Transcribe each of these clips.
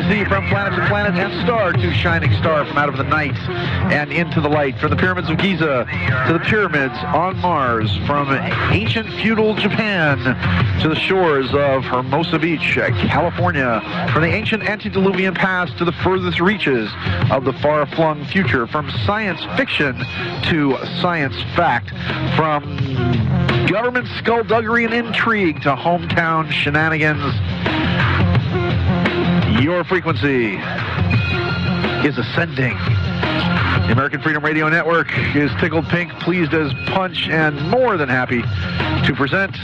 frequency from planet to planet and star to shining star, from out of the night and into the light, from the pyramids of Giza to the pyramids on Mars, from ancient feudal Japan to the shores of Hermosa Beach, California, from the ancient antediluvian past to the furthest reaches of the far-flung future, from science fiction to science fact, from government skullduggery and intrigue to hometown shenanigans. Your frequency is ascending. The American Freedom Radio Network is tickled pink, pleased as punch, and more than happy to present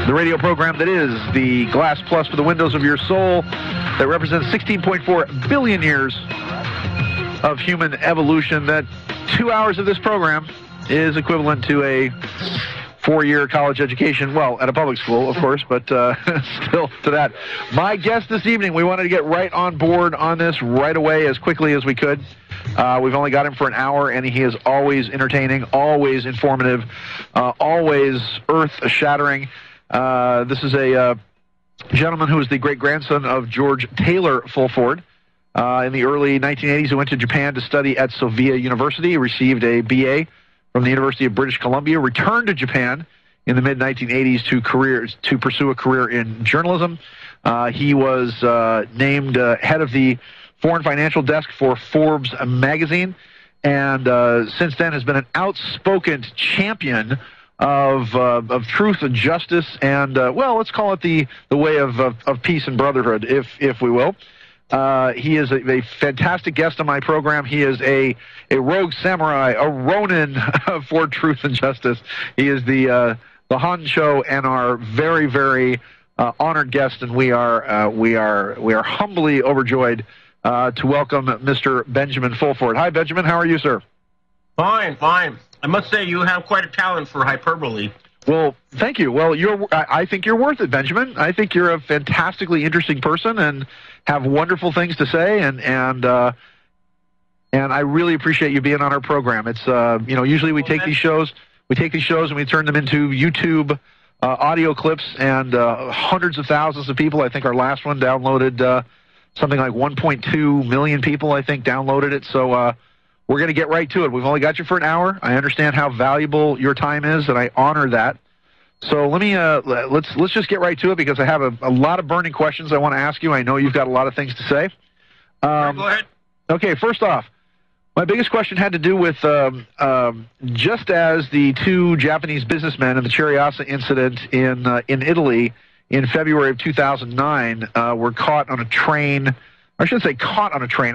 the radio program that is the Glass Plus for the windows of your soul, that represents 16.4 billion years of human evolution. That 2 hours of this program is equivalent to a 4-year college education, well, at a public school, of course, but still to that. My guest this evening, we wanted to get right on board on this right away as quickly as we could. We've only got him for an hour, and he is always entertaining, always informative, always earth-shattering. This is a gentleman who is the great-grandson of George Taylor Fulford. In the early 1980s, he went to Japan to study at Sofia University. He received a B.A. from the University of British Columbia, returned to Japan in the mid-1980s to pursue a career in journalism. He was named head of the foreign financial desk for Forbes magazine, and since then has been an outspoken champion of truth and justice, and well, let's call it the way of peace and brotherhood, if we will. He is a fantastic guest on my program. He is a rogue samurai, a ronin for truth and justice. He is the honcho and our very, very honored guest, and we are humbly overjoyed to welcome Mr. Benjamin Fulford. Hi, Benjamin. How are you, sir? Fine, fine. I must say you have quite a talent for hyperbole. Well, thank you. Well, I think you're worth it, Benjamin. I think you're a fantastically interesting person and have wonderful things to say, and I really appreciate you being on our program. It's usually we take these shows and we turn them into YouTube audio clips, and hundreds of thousands of people. I think our last one downloaded something like 1.2 million people, I think, downloaded it. So we're going to get right to it. We've only got you for an hour. I understand how valuable your time is, and I honor that. So let me let's just get right to it, because I have a lot of burning questions I want to ask you. I know you've got a lot of things to say. Go ahead. Okay, first off, my biggest question had to do with just as the two Japanese businessmen in the Cherryassa incident in Italy in February of 2009 were caught on a train. I shouldn't say caught on a train.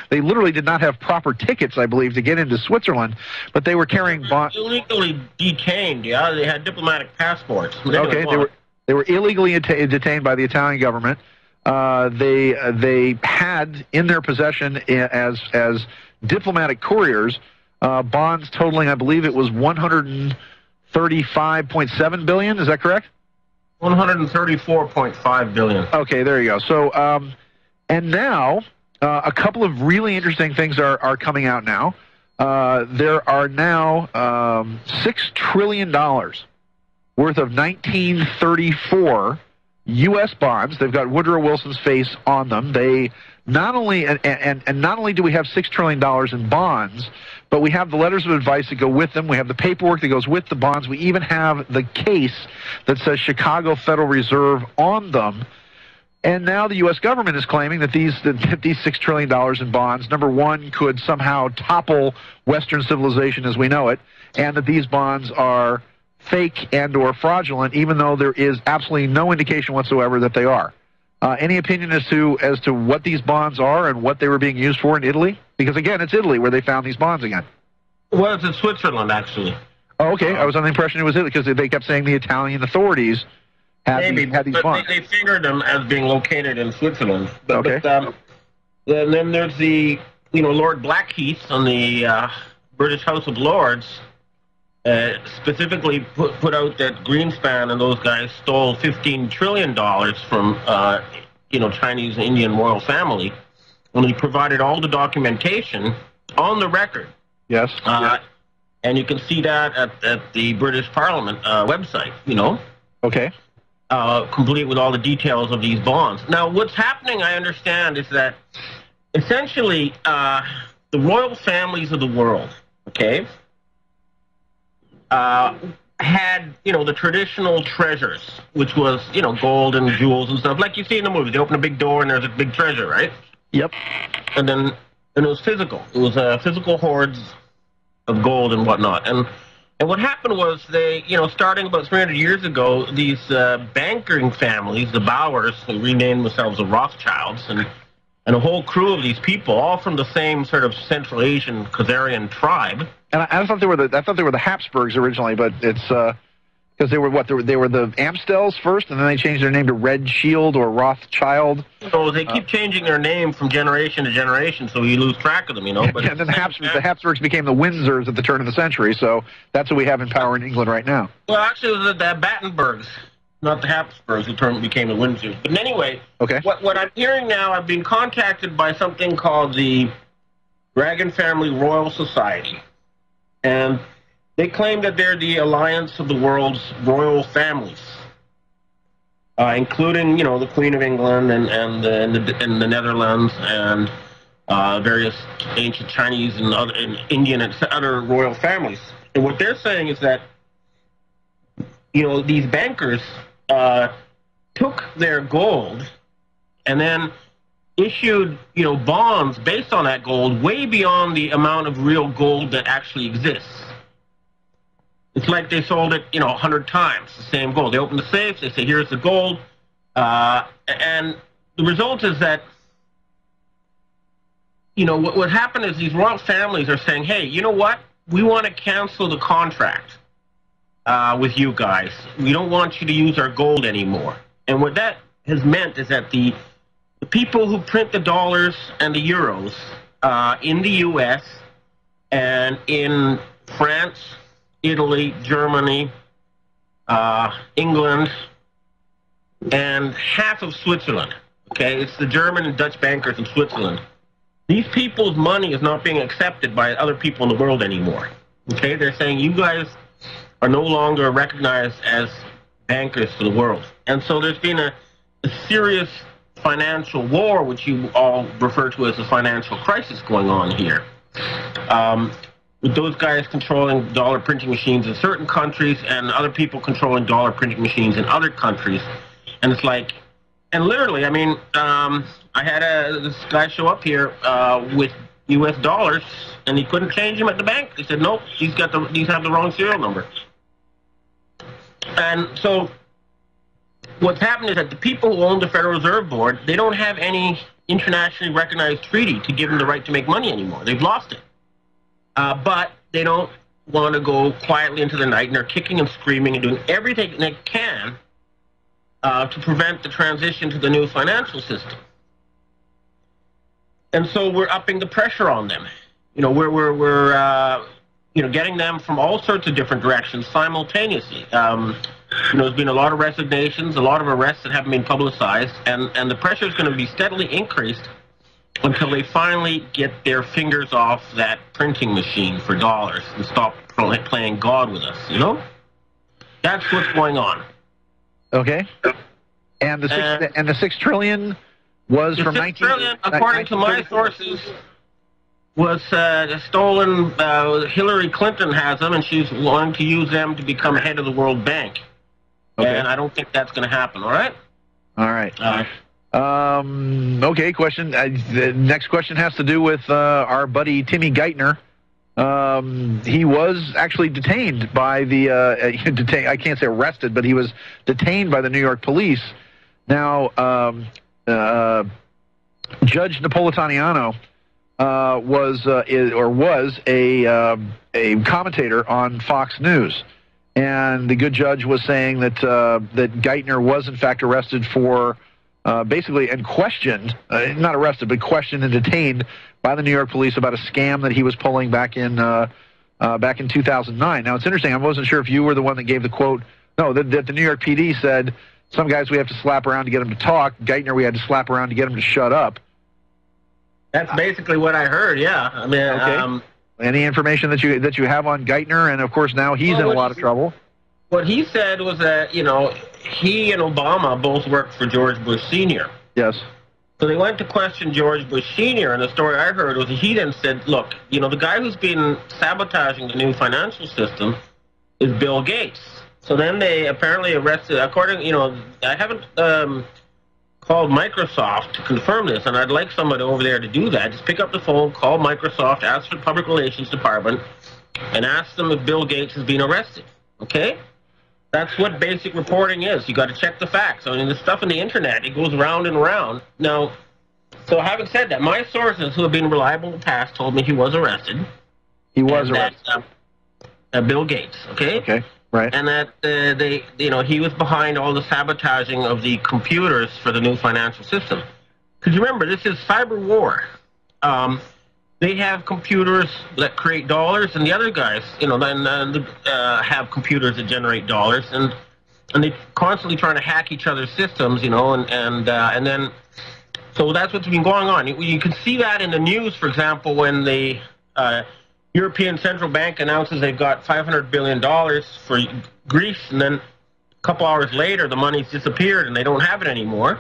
They literally did not have proper tickets, I believe, to get into Switzerland, but they were carrying illegally detained. Yeah, they had diplomatic passports. Okay, they were illegally detained by the Italian government. They had in their possession as diplomatic couriers bonds totaling, I believe it was $135.7 billion. Is that correct? 134.5 billion. Okay, there you go. So. And now, a couple of really interesting things are coming out now. There are now $6 trillion worth of 1934 U.S. bonds. They've got Woodrow Wilson's face on them. They not only and not only do we have $6 trillion in bonds, but we have the letters of advice that go with them. We have the paperwork that goes with the bonds. We even have the case that says Chicago Federal Reserve on them. And now the U.S. government is claiming that these $6 trillion in bonds, number one, could somehow topple Western civilization as we know it, and that these bonds are fake and or fraudulent, even though there is absolutely no indication whatsoever that they are. Any opinion as to what these bonds are and what they were being used for in Italy? Because, again, it's Italy where they found these bonds again. Well, it's in Switzerland, actually. Oh, okay. I was under the impression it was Italy, because they kept saying the Italian authorities had these bonds. They figured them as being located in Switzerland. Okay. But then there's the Lord Blackheath on the British House of Lords specifically put out that Greenspan and those guys stole $15 trillion from Chinese and Indian royal family, and he provided all the documentation on the record. Yes. And you can see that at the British Parliament website. Okay. complete with all the details of these bonds. Now, what's happening, I understand, is that essentially the royal families of the world, okay, had, the traditional treasures, which was, gold and jewels and stuff, like you see in the movies. They open a big door and there's a big treasure, right? Yep. And then it was physical. It was physical hoards of gold and whatnot. And what happened was they, starting about 300 years ago, these banking families, the Bowers, who renamed themselves the Rothschilds, and a whole crew of these people, all from the same sort of Central Asian Khazarian tribe. And I thought they were the Habsburgs originally, but it's because they were the Amstels first, and then they changed their name to Red Shield or Rothschild. So they keep changing their name from generation to generation, so you lose track of them, But and then the Habsburgs became the Windsors at the turn of the century, so that's what we have in power in England right now. Well, actually, it was the Battenbergs, not the Habsburgs, who became the Windsors. But anyway, okay. What I'm hearing now, I've been contacted by something called the Dragon Family Royal Society, and they claim that they're the alliance of the world's royal families, including, the Queen of England and the Netherlands and various ancient Chinese and Indian and other royal families. And what they're saying is that, these bankers took their gold and then issued, bonds based on that gold way beyond the amount of real gold that actually exists. It's like they sold it, 100 times, the same gold. They open the safe, they say, here's the gold, and the result is that, what happened is these royal families are saying, hey, you know what? We want to cancel the contract with you guys. We don't want you to use our gold anymore. And what that has meant is that the people who print the dollars and the euros in the U.S. and in France, Italy, Germany, England, and half of Switzerland, okay? It's the German and Dutch bankers in Switzerland. These people's money is not being accepted by other people in the world anymore, okay? They're saying, you guys are no longer recognized as bankers for the world. And so there's been a serious financial war, which you all refer to as a financial crisis going on here. With those guys controlling dollar printing machines in certain countries and other people controlling dollar printing machines in other countries. And it's like, and literally, I had this guy show up here with U.S. dollars, and he couldn't change them at the bank. They said, nope, these have the wrong serial number. And so what's happened is that the people who own the Federal Reserve Board, they don't have any internationally recognized treaty to give them the right to make money anymore. They've lost it. But they don't want to go quietly into the night, and they're kicking and screaming and doing everything they can to prevent the transition to the new financial system. And so we're upping the pressure on them. We're getting them from all sorts of different directions simultaneously. There's been a lot of resignations, a lot of arrests that haven't been publicized, and the pressure is going to be steadily increased until they finally get their fingers off that printing machine for dollars and stop playing God with us, That's what's going on. Okay. And the 6 trillion was from 6 trillion, according to my sources, was stolen. Hillary Clinton has them, and she's wanting to use them to become head of the World Bank. Okay. And I don't think that's going to happen, all right? All right. Okay, question. The next question has to do with our buddy Timmy Geithner. He was actually detained by the, I can't say arrested, but he was detained by the New York police. Now, Judge Napolitano was a commentator on Fox News. And the good judge was saying that Geithner was in fact arrested for basically and questioned, not arrested, but questioned and detained by the New York police about a scam that he was pulling back in 2009. Now it's interesting. I wasn't sure if you were the one that gave the quote. No, that the New York PD said some guys we have to slap around to get them to talk. Geithner we had to slap around to get him to shut up. That's basically what I heard. Yeah, okay. Any information that you have on Geithner, and of course now he's in a lot of trouble. What he said was that he and Obama both worked for George Bush Sr. Yes. So they went to question George Bush Sr., and the story I heard was he then said, look, the guy who's been sabotaging the new financial system is Bill Gates. So then they apparently arrested, according, I haven't called Microsoft to confirm this, and I'd like somebody over there to do that. Just pick up the phone, call Microsoft, ask the Public Relations Department, and ask them if Bill Gates has been arrested, okay? That's what basic reporting is. You got to check the facts. I mean, the stuff on the internet, it goes round and round. Now, so having said that, my sources who have been reliable in the past told me he was arrested. He was arrested. Bill Gates, okay? Okay, right. And that he was behind all the sabotaging of the computers for the new financial system. Because remember, this is cyber war. They have computers that create dollars, and the other guys, have computers that generate dollars, and they're constantly trying to hack each other's systems, and then, so that's what's been going on. You can see that in the news, for example, when the European Central Bank announces they've got $500 billion for Greece, and then a couple hours later, the money's disappeared, and they don't have it anymore.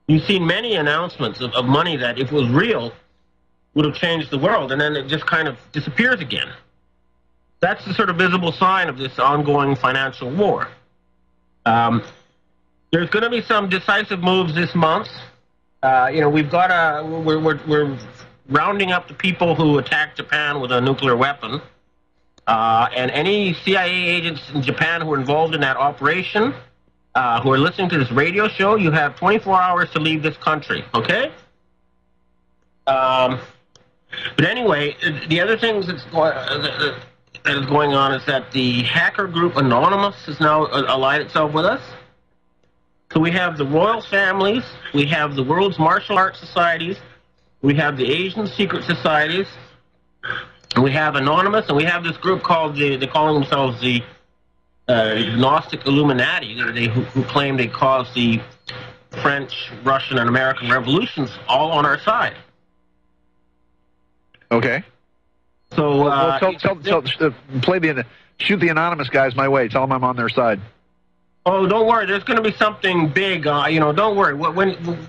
You've seen many announcements of money that, if it was real, would have changed the world, and then it just kind of disappears again. That's the sort of visible sign of this ongoing financial war. There's going to be some decisive moves this month. We've got we're rounding up the people who attacked Japan with a nuclear weapon, and any CIA agents in Japan who are involved in that operation, who are listening to this radio show, you have 24 hours to leave this country, okay? But anyway, the other things that is going on is that the hacker group Anonymous has now allied itself with us. So we have the royal families, we have the world's martial arts societies, we have the Asian secret societies, and we have Anonymous, and we have this group called, they call themselves the Gnostic Illuminati, who claim they caused the French, Russian, and American revolutions all on our side. Okay. So shoot the Anonymous guys my way. Tell them I'm on their side. Oh, don't worry. There's going to be something big. Don't worry. When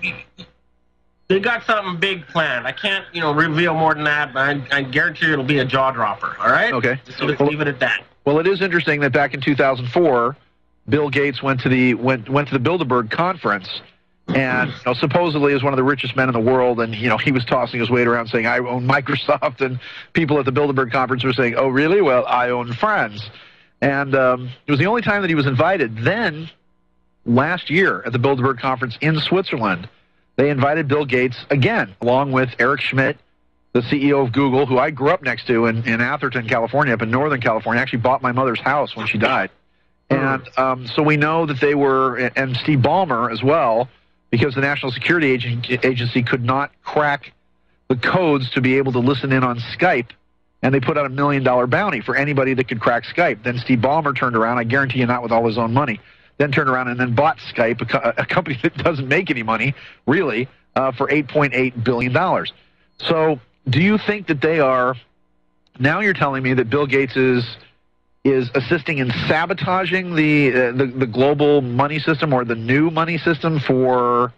they got something big planned, I can't reveal more than that, but I guarantee you it'll be a jaw dropper. All right. Okay. So let's leave it at that. Well, it is interesting that back in 2004, Bill Gates went to the Bilderberg conference. And supposedly is one of the richest men in the world, and he was tossing his weight around saying, I own Microsoft, and people at the Bilderberg conference were saying, oh, really? Well, I own friends. And it was the only time that he was invited. Then, last year at the Bilderberg conference in Switzerland, they invited Bill Gates again, along with Eric Schmidt, the CEO of Google, who I grew up next to in Atherton, California, up in Northern California. I actually bought my mother's house when she died. And so we know that they were, and Steve Ballmer as well, because the National Security Agency could not crack the codes to be able to listen in on Skype, and they put out $1 million bounty for anybody that could crack Skype. Then Steve Ballmer turned around, I guarantee you not with all his own money, then turned around and then bought Skype, a company that doesn't make any money, really, for $8.8 billion. So do you think that they are, now you're telling me that Bill Gates is assisting in sabotaging the global money system or the new money system for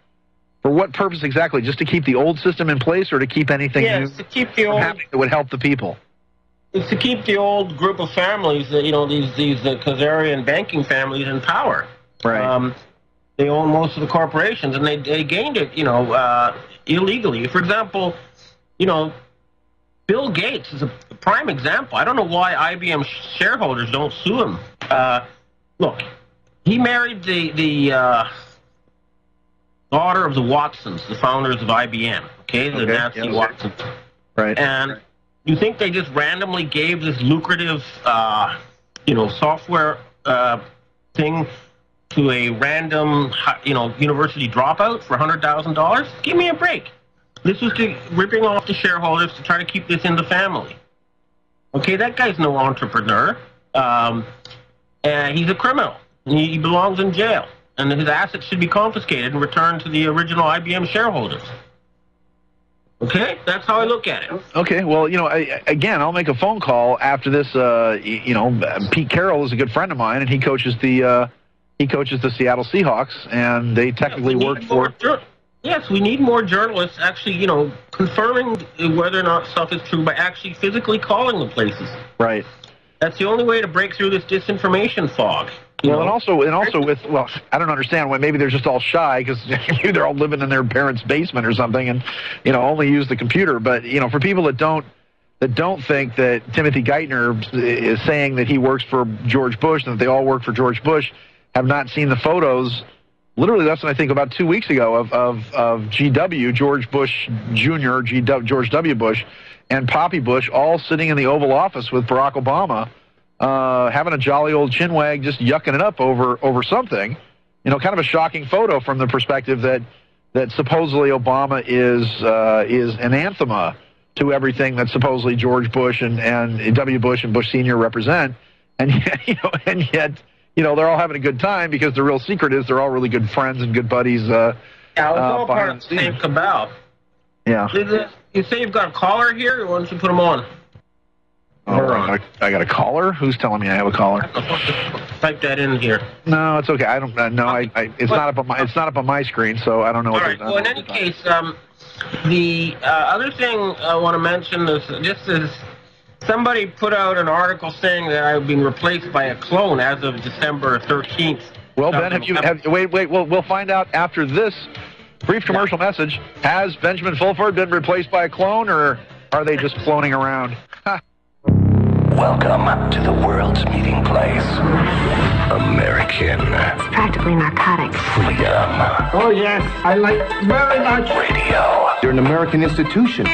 what purpose exactly? Just to keep the old system in place, or to keep anything new to keep the old happening that would help the people? It's to keep the old group of families, these Khazarian banking families in power. Right. They own most of the corporations, and they gained it, illegally. For example, Bill Gates is a prime example. I don't know why IBM shareholders don't sue him. Look, he married the daughter of the Watsons, the founders of IBM, the Nazi Watsons. Right. And you think they just randomly gave this lucrative, software thing to a random, university dropout for $100,000? Give me a break. This was ripping off the shareholders to try to keep this in the family. Okay, that guy's no entrepreneur. And he's a criminal. He belongs in jail. And his assets should be confiscated and returned to the original IBM shareholders. Okay? That's how I look at it. Okay, well, again, I'll make a phone call after this. Pete Carroll is a good friend of mine, and he coaches the he coaches the Seattle Seahawks, and they technically work for... Yes, we need more journalists actually, confirming whether or not stuff is true by actually physically calling the places. Right. That's the only way to break through this disinformation fog. And also with, I don't understand why. Maybe they're just all shy because maybe they're all living in their parents' basement or something, and only use the computer. But for people that don't think that Timothy Geithner is saying that he works for George Bush and that they all work for George Bush, have not seen the photos. Literally less than I think about 2 weeks ago of GW, George Bush Jr., George W. Bush, and Poppy Bush all sitting in the Oval Office with Barack Obama, having a jolly old chinwag, just yucking it up over something. Kind of a shocking photo from the perspective that supposedly Obama is anathema to everything that supposedly George Bush and W. Bush and Bush Sr. represent, and yet. They're all having a good time because the real secret is they're all really good friends and good buddies. Yeah, it's all part of the same cabal. Yeah. You say you've got a caller here? Why don't you put them on? Oh, I got a caller? Who's telling me I have a caller? Type that in here. No, it's okay. I don't know. It's not up on my screen, so I don't know. All right. Well, in any case, the other thing I want to mention is just as. Somebody put out an article saying that I've been replaced by a clone as of December 13th. Well, Ben, wait, we'll find out after this brief commercial message. Has Benjamin Fulford been replaced by a clone, or are they just cloning around? Welcome to the world's meeting place. American. It's practically narcotic. Freedom. Oh, yes, I like very much. Radio. You're an American institution.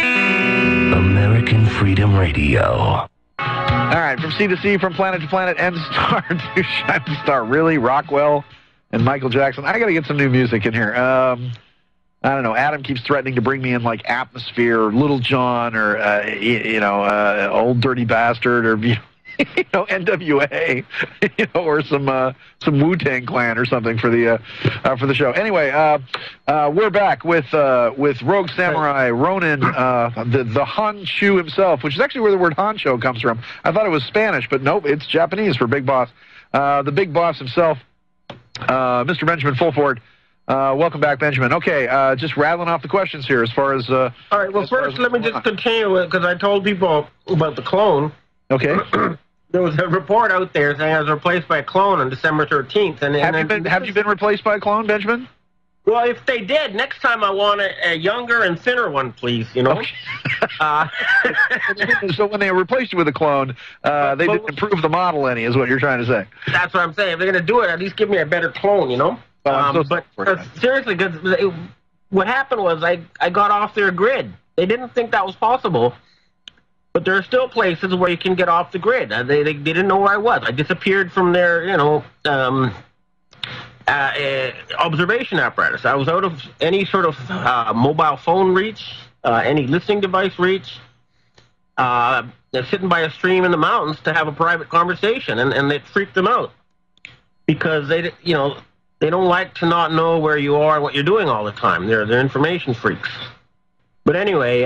American Freedom Radio. All right, from sea to sea, from planet to planet, and star to shining star. Really? Rockwell and Michael Jackson. I got to get some new music in here. I don't know. Adam keeps threatening to bring me in like Atmosphere or Little John or, Old Dirty Bastard or, NWA, or some Wu-Tang Clan or something for the show. Anyway, we're back with Rogue Samurai Ronin, the Honshu himself, which is actually where the word Honcho comes from. I thought it was Spanish, but nope, it's Japanese for Big Boss. The Big Boss himself, Mr. Benjamin Fulford. Welcome back, Benjamin. Okay, just rattling off the questions here as far as... All right, well, first, let me just continue, because I told people about the clone. Okay. There was a report out there saying I was replaced by a clone on December 13th. Have you been replaced by a clone, Benjamin? Well, if they did, next time I want a younger and thinner one, please, Okay. So when they replaced you with a clone, they didn't improve the model any, is what you're trying to say. That's what I'm saying. If they're going to do it, at least give me a better clone, seriously, because what happened was I got off their grid. They didn't think that was possible. But there are still places where you can get off the grid. They didn't know where I was. I disappeared from their, observation apparatus. I was out of any sort of mobile phone reach, any listening device reach. Sitting by a stream in the mountains to have a private conversation, and it freaked them out because they don't like to not know where you are and what you're doing all the time. They're information freaks. But anyway,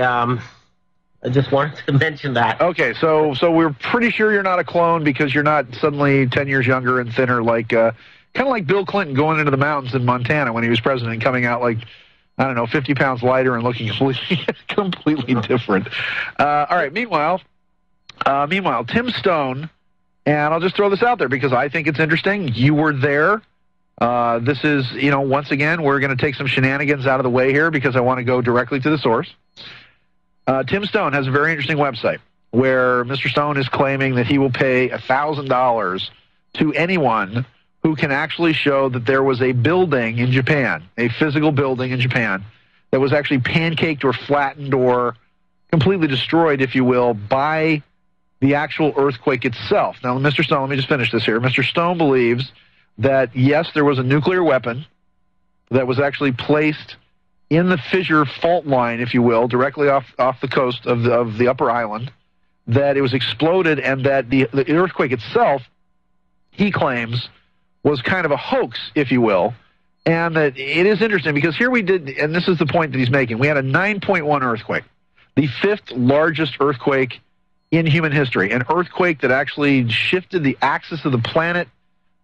I just wanted to mention that. Okay, so we're pretty sure you're not a clone because you're not suddenly 10 years younger and thinner, like kind of like Bill Clinton going into the mountains in Montana when he was president and coming out like, I don't know, 50 pounds lighter and looking completely different. All right, meanwhile, Tim Stone, and I'll just throw this out there because I think it's interesting. You were there. This is, once again, we're going to take some shenanigans out of the way here because I want to go directly to the source. Tim Stone has a very interesting website where Mr. Stone is claiming that he will pay $1,000 to anyone who can actually show that there was a building in Japan, a physical building in Japan, that was actually pancaked or flattened or completely destroyed, if you will, by the actual earthquake itself. Now, Mr. Stone, let me just finish this here. Mr. Stone believes that, yes, there was a nuclear weapon that was actually placed in the fissure fault line, if you will, directly off the coast of the upper island, that it was exploded, and that the earthquake itself, he claims, was kind of a hoax, if you will, and that it is interesting because here we did, and this is the point that he's making, we had a 9.1 earthquake, the fifth largest earthquake in human history, an earthquake that actually shifted the axis of the planet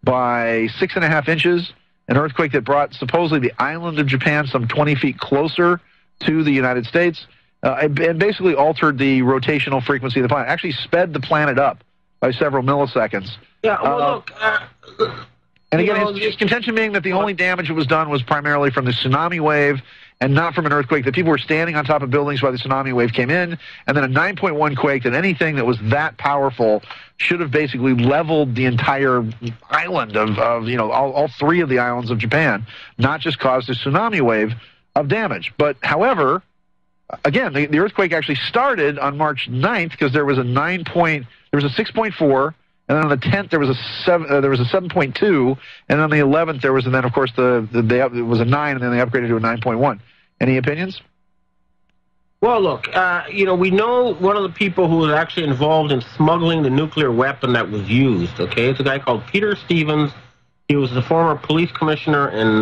by 6.5 inches, an earthquake that brought supposedly the island of Japan some 20 feet closer to the United States, and basically altered the rotational frequency of the planet, actually sped the planet up by several milliseconds. Yeah, well, look... and again, his contention being that the only damage that was done was primarily from the tsunami wave and not from an earthquake, that people were standing on top of buildings while the tsunami wave came in, and then a 9.1 quake, that anything that was that powerful should have basically leveled the entire island of all three of the islands of Japan, not just caused a tsunami wave of damage. But, however, again, the earthquake actually started on March 9th because there was a 6.4, and then on the 10th there was a 7.2, and on the 11th there was, and then of course it was a 9, and then they upgraded to a 9.1. Any opinions? Well, look, we know one of the people who was actually involved in smuggling the nuclear weapon that was used. Okay, it's a guy called Peter Stevens. He was the former police commissioner in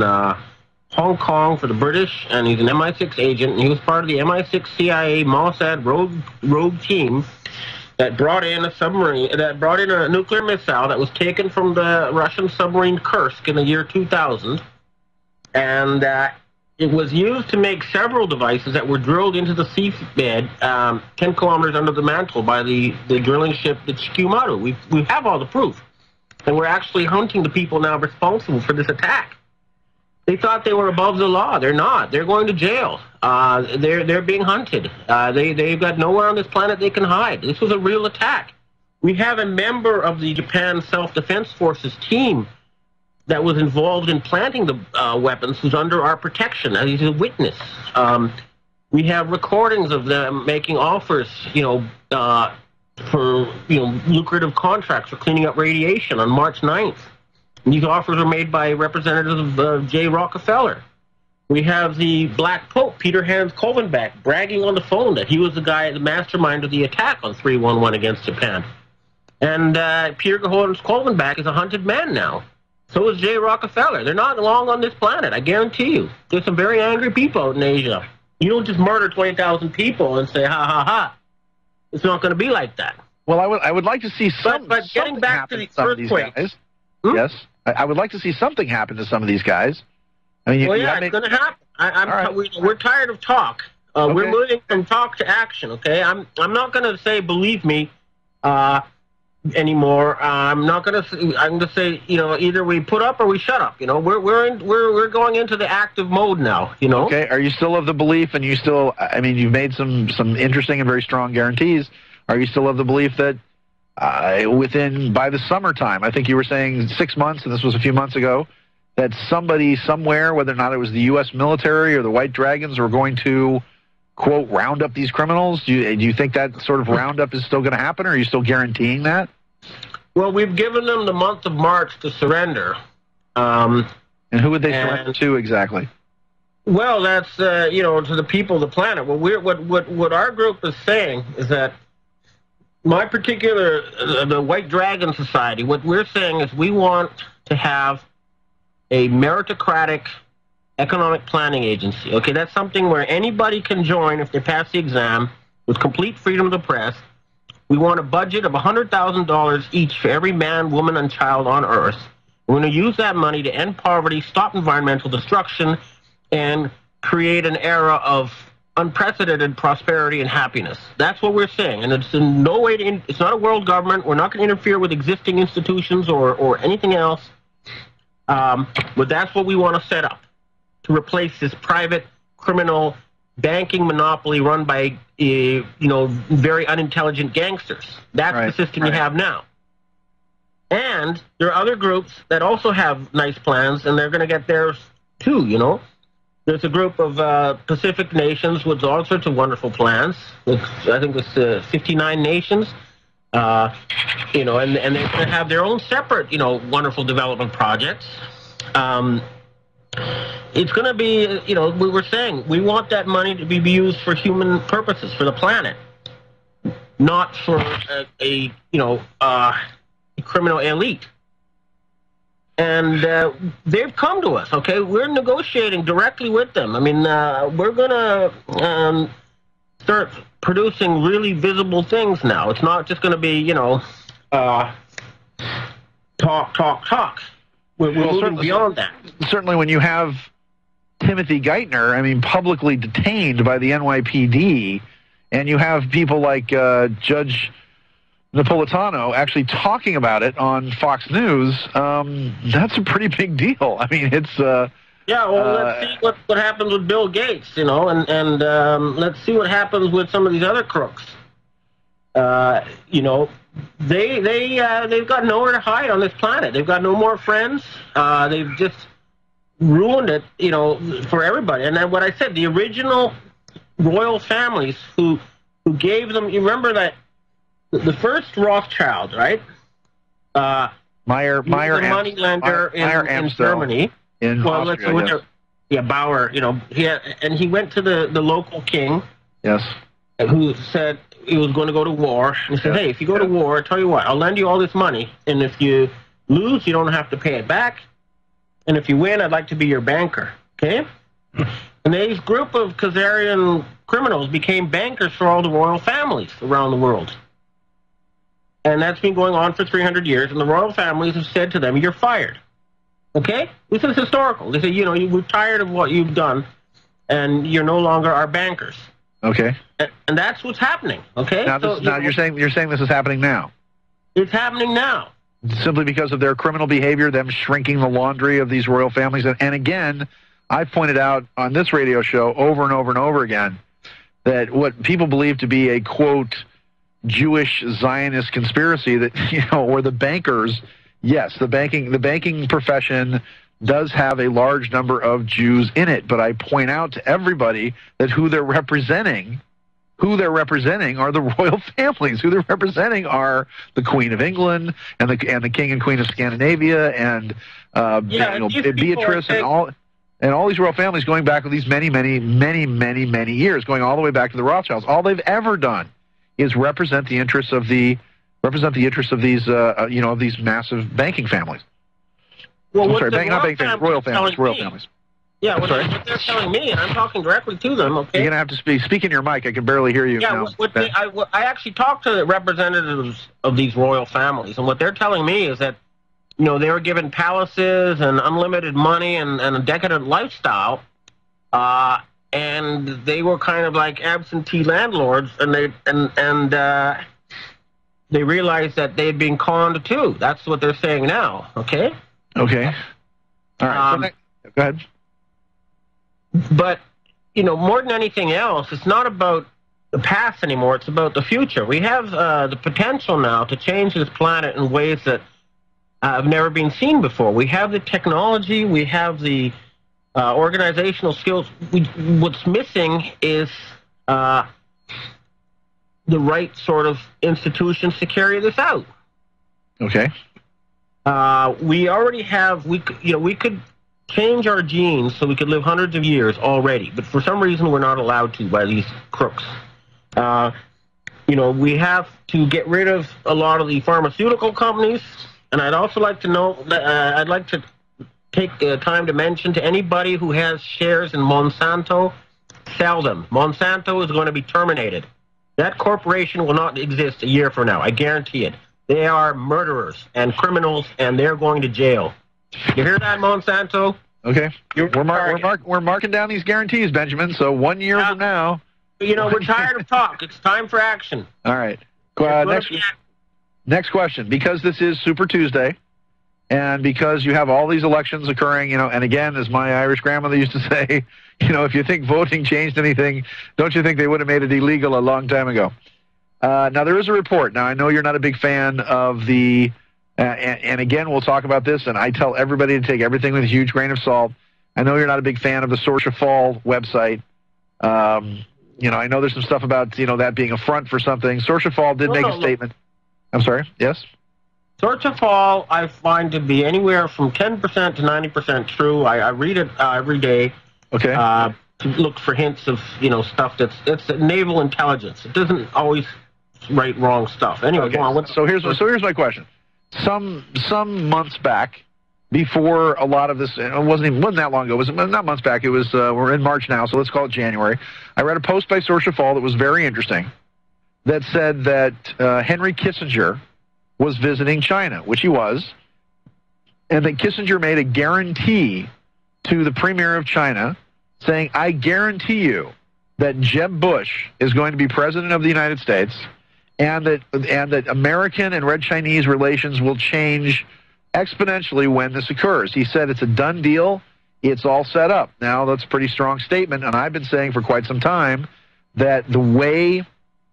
Hong Kong for the British, and he's an MI6 agent. And he was part of the MI6 CIA Mossad rogue team that brought in a nuclear missile that was taken from the Russian submarine Kursk in the year 2000, and it was used to make several devices that were drilled into the seabed 10 kilometers under the mantle by the drilling ship, the Chikumaru. We have all the proof, and we're actually hunting the people now responsible for this attack. They thought they were above the law. They're not. They're going to jail. They're being hunted. They've got nowhere on this planet they can hide. This was a real attack. We have a member of the Japan Self-Defense Forces team that was involved in planting the weapons who's under our protection. He's a witness. We have recordings of them making offers, for lucrative contracts for cleaning up radiation on March 9th. These offers were made by representatives of J. Rockefeller. We have the Black Pope, Peter Hans Kolvenbach, bragging on the phone that he was the mastermind of the attack on 311 against Japan. And Peter Hans Kolvenbach is a hunted man now. So is J. Rockefeller. They're not long on this planet, I guarantee you. There's some very angry people out in Asia. You don't just murder 20,000 people and say, ha, ha, ha. It's not going to be like that. Well, I would like to see something getting back to the earthquake. Yes. I would like to see something happen to some of these guys. I mean, it's going to happen. We're tired of talk. Okay. We're moving from talk to action. Okay, I'm not going to say believe me anymore. I'm not going to. I'm going to say either we put up or we shut up. We're going into the active mode now. Okay. Are you still of the belief? And you still? I mean, you've made some interesting and very strong guarantees. Are you still of the belief that by the summertime, I think you were saying 6 months, and this was a few months ago, that somebody somewhere, whether or not it was the U.S. military or the White Dragons, were going to, quote, round up these criminals? Do you think that sort of roundup is still going to happen, or are you still guaranteeing that? Well, we've given them the month of March to surrender. And who would they surrender to exactly? Well, that's, to the people of the planet. Well, what our group is saying is that my particular, the White Dragon Society, what we're saying is we want to have a meritocratic economic planning agency. Okay, that's something where anybody can join if they pass the exam with complete freedom of the press. We want a budget of $100,000 each for every man, woman, and child on Earth. We're going to use that money to end poverty, stop environmental destruction, and create an era of unprecedented prosperity and happiness. That's what we're saying, and it's in no way it's not a world government. We're not going to interfere with existing institutions or anything else. But that's what we want to set up to replace this private criminal banking monopoly run by very unintelligent gangsters. That's the system you have now. And there are other groups that also have nice plans, and they're going to get theirs too. There's a group of Pacific nations with all sorts of wonderful plans. I think it's 59 nations, and they're going to have their own separate, wonderful development projects. It's going to be, we were saying, we want that money to be used for human purposes, for the planet, not for a criminal elite. And they've come to us, okay? We're negotiating directly with them. I mean, we're going to start producing really visible things now. It's not just going to be, talk. We're moving beyond that. Certainly when you have Timothy Geithner, I mean, publicly detained by the NYPD, and you have people like Judge Napolitano actually talking about it on Fox News, that's a pretty big deal. I mean, it's... yeah, well, let's see what happens with Bill Gates, you know, and let's see what happens with some of these other crooks. You know, they've got nowhere to hide on this planet. They've got no more friends. They've just ruined it, you know, for everybody. And then what I said, the original royal families who gave them, you remember that the first Rothschild, right? Meyer money lender in Germany. In Austria, yes. Bauer, you know, he went to the local king. Yes. Who said he was going to go to war. And he said, hey, if you go to war, I tell you what, I'll lend you all this money, and if you lose, you don't have to pay it back. And if you win, I'd like to be your banker. Okay? And this group of Khazarian criminals became bankers for all the royal families around the world. And that's been going on for 300 years, and the royal families have said to them, you're fired. Okay? This is historical. They say, you know, we're tired of what you've done, and you're no longer our bankers. Okay. And that's what's happening. Okay. Now, you're saying this is happening now. It's happening now. Simply because of their criminal behavior, them shrinking the laundry of these royal families, and again, I've pointed out on this radio show over and over and over again that what people believe to be a quote Jewish Zionist conspiracy that, you know, or the bankers. Yes, the banking profession does have a large number of Jews in it, but I point out to everybody that who they're representing are the royal families. Who they're representing are the Queen of England and the King and Queen of Scandinavia and Beatrice and all these royal families going back with these many years, going all the way back to the Rothschilds. All they've ever done is represent the interests of these of these massive banking families. Well, royal families. Yeah, what they're telling me, and I'm talking directly to them, okay? You're going to have to speak in your mic. I can barely hear you. Yeah, I actually talked to the representatives of these royal families, and what they're telling me is that, you know, they were given palaces and unlimited money and a decadent lifestyle, and they were kind of like absentee landlords, and they realized that they had been conned too. That's what they're saying now, okay? Okay. All right. Go ahead. But, you know, more than anything else, it's not about the past anymore. It's about the future. We have the potential now to change this planet in ways that have never been seen before. We have the technology. We have the organizational skills. What's missing is the right sort of institutions to carry this out. Okay. We already have. We could change our genes so we could live hundreds of years already, but for some reason we're not allowed to by these crooks. We have to get rid of a lot of the pharmaceutical companies, and I'd also like to know that I'd like to take time to mention to anybody who has shares in Monsanto, sell them. Monsanto is going to be terminated. That corporation will not exist a year from now. I guarantee it. They are murderers and criminals, and they're going to jail. You hear that, Monsanto? Okay. We're marking down these guarantees, Benjamin, so 1 year from now... You know, we're tired of talk. It's time for action. All right. Next question. Because this is Super Tuesday, and because you have all these elections occurring, you know, and again, as my Irish grandmother used to say, you know, if you think voting changed anything, don't you think they would have made it illegal a long time ago? Now, there is a report. Now, I know you're not a big fan of the... and again, we'll talk about this, and I tell everybody to take everything with a huge grain of salt. I know you're not a big fan of the Source-to-Fall website. You know, I know there's some stuff about, you know, that being a front for something. Source-to-Fall did make a statement. I'm sorry? Yes? Source-to-Fall, I find to be anywhere from 10% to 90% true. I read it every day. Okay. To look for hints of, you know, stuff it's naval intelligence. It doesn't always write wrong stuff. Anyway, okay. Go on. So here's my question. Some months back, before a lot of this, it wasn't that long ago. It was not months back. It was we're in March now, so let's call it January. I read a post by Source-to-Fall that was very interesting, that said that Henry Kissinger was visiting China, which he was, and that Kissinger made a guarantee to the premier of China saying, I guarantee you that Jeb Bush is going to be president of the United States, and that American and Red Chinese relations will change exponentially when this occurs. He said it's a done deal. It's all set up. Now, that's a pretty strong statement, and I've been saying for quite some time that the way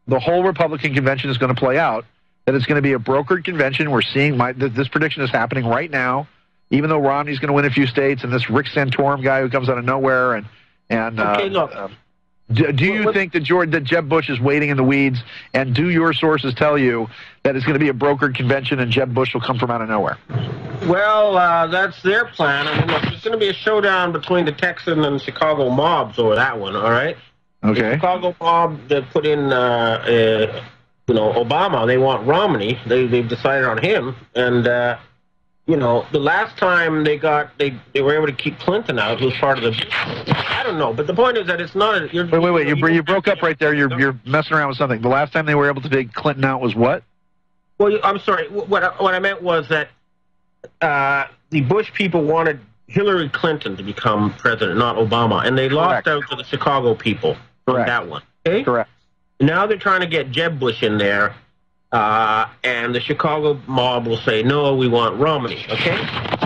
the whole Republican convention is going to play out, that it's going to be a brokered convention. We're seeing this prediction is happening right now, even though Romney's going to win a few states, and this Rick Santorum guy who comes out of nowhere, okay, look. Do you think that Jeb Bush is waiting in the weeds, and do your sources tell you that it's going to be a brokered convention and Jeb Bush will come from out of nowhere? Well, that's their plan. I mean, look, there's going to be a showdown between the Texan and Chicago mobs over that one, all right? Okay. The Chicago mob that put in, Obama, they want Romney. They've decided on him, and the last time they were able to keep Clinton out, who was part of the. I don't know, but the point is that it's not. Wait! You broke up right there. You're messing around with something. The last time they were able to take Clinton out was what? Well, I'm sorry. What I meant was that the Bush people wanted Hillary Clinton to become president, not Obama, and they lost out to the Chicago people on that one. Okay? Correct. Now they're trying to get Jeb Bush in there. And the Chicago mob will say, no, we want Romney, okay?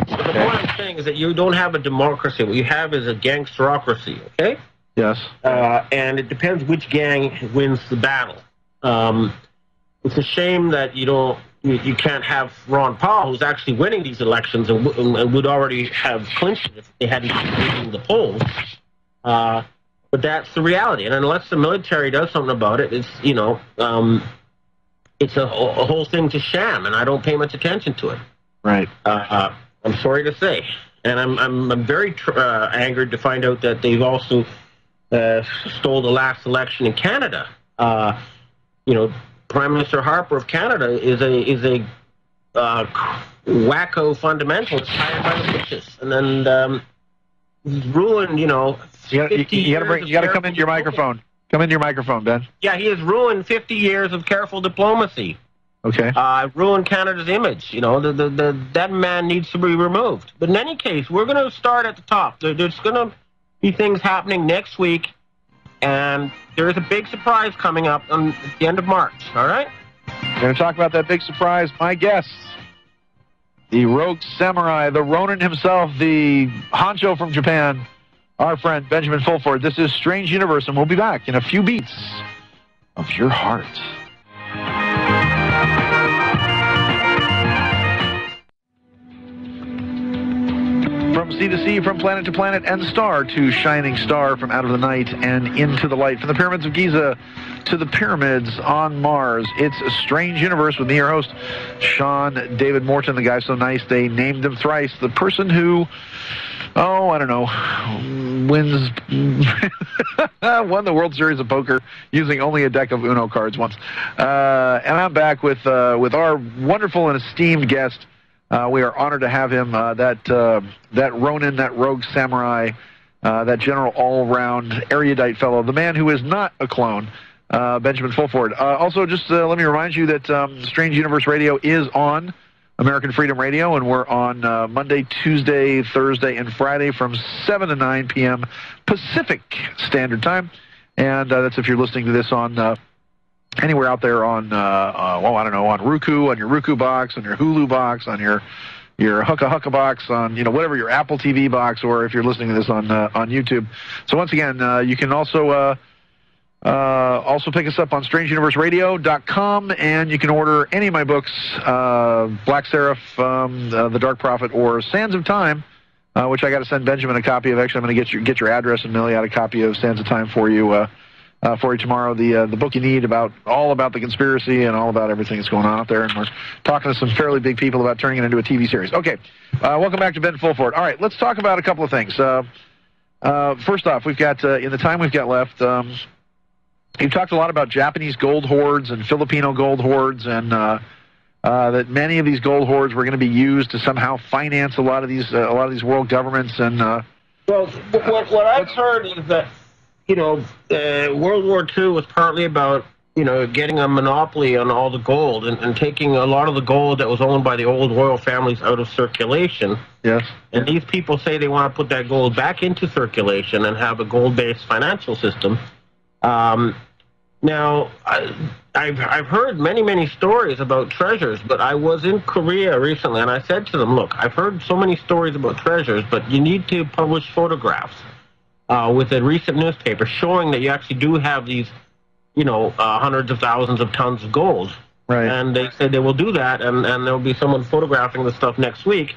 But the point I'm saying is that you don't have a democracy. What you have is a gangsterocracy, okay? Yes. And it depends which gang wins the battle. It's a shame that you can't have Ron Paul, who's actually winning these elections and would already have clinched if they hadn't been in the polls. But that's the reality. And unless the military does something about it, it's, it's a whole thing's a sham, and I don't pay much attention to it. Right. I'm sorry to say, and I'm very angered to find out that they've also stole the last election in Canada. Prime Minister Harper of Canada is a wacko fundamentalist hired by the Bushes, and then he's ruined. You got to come into your microphone. Come into your microphone, Ben. Yeah, he has ruined 50 years of careful diplomacy. Okay. Ruined Canada's image. That man needs to be removed. But in any case, we're going to start at the top. There's going to be things happening next week, and there is a big surprise coming up at the end of March, all right? We're going to talk about that big surprise. My guests, the rogue samurai, the Ronin himself, the honcho from Japan, our friend Benjamin Fulford. This is Strange Universe, and we'll be back in a few beats of your heart. From sea to sea, from planet to planet, and star to shining star, from out of the night and into the light, from the pyramids of Giza to the pyramids on Mars. It's a Strange Universe with me, your host, Sean David Morton, the guy so nice they named him thrice, the person who, I don't know, won the World Series of Poker using only a deck of Uno cards once. And I'm back with our wonderful and esteemed guest. We are honored to have him, that Ronin, that rogue samurai, that general all-round erudite fellow, the man who is not a clone, Benjamin Fulford. Also, just let me remind you that Strange Universe Radio is on American Freedom Radio, and we're on Monday, Tuesday, Thursday, and Friday from 7 to 9 p.m. Pacific Standard Time. And that's if you're listening to this on anywhere out there on, on Roku, on your Roku box, on your Hulu box, on your Hukka box, on whatever, your Apple TV box, or if you're listening to this on YouTube. So once again, you can also pick us up on strangeuniverseradio.com, and you can order any of my books, Black Seraph, The Dark Prophet, or Sands of Time, which I got to send Benjamin a copy of. Actually, I'm going to get your address and mail you out a copy of Sands of Time for you tomorrow. The book you need all about the conspiracy and all about everything that's going on out there. And we're talking to some fairly big people about turning it into a TV series. Okay, welcome back to Ben Fulford. All right, let's talk about a couple of things. First off, we've got in the time we've got left. You've talked a lot about Japanese gold hoards and Filipino gold hoards, and that many of these gold hoards were going to be used to somehow finance a lot of these world governments. And well, what I've heard is that World War II was partly about getting a monopoly on all the gold and taking a lot of the gold that was owned by the old royal families out of circulation. Yes. And these people say they want to put that gold back into circulation and have a gold-based financial system. Now, I've heard many stories about treasures, but I was in Korea recently, and I said to them, look, I've heard so many stories about treasures, but you need to publish photographs with a recent newspaper showing that you actually do have these hundreds of thousands of tons of gold. Right. And they said they will do that, and there'll be someone photographing the stuff next week.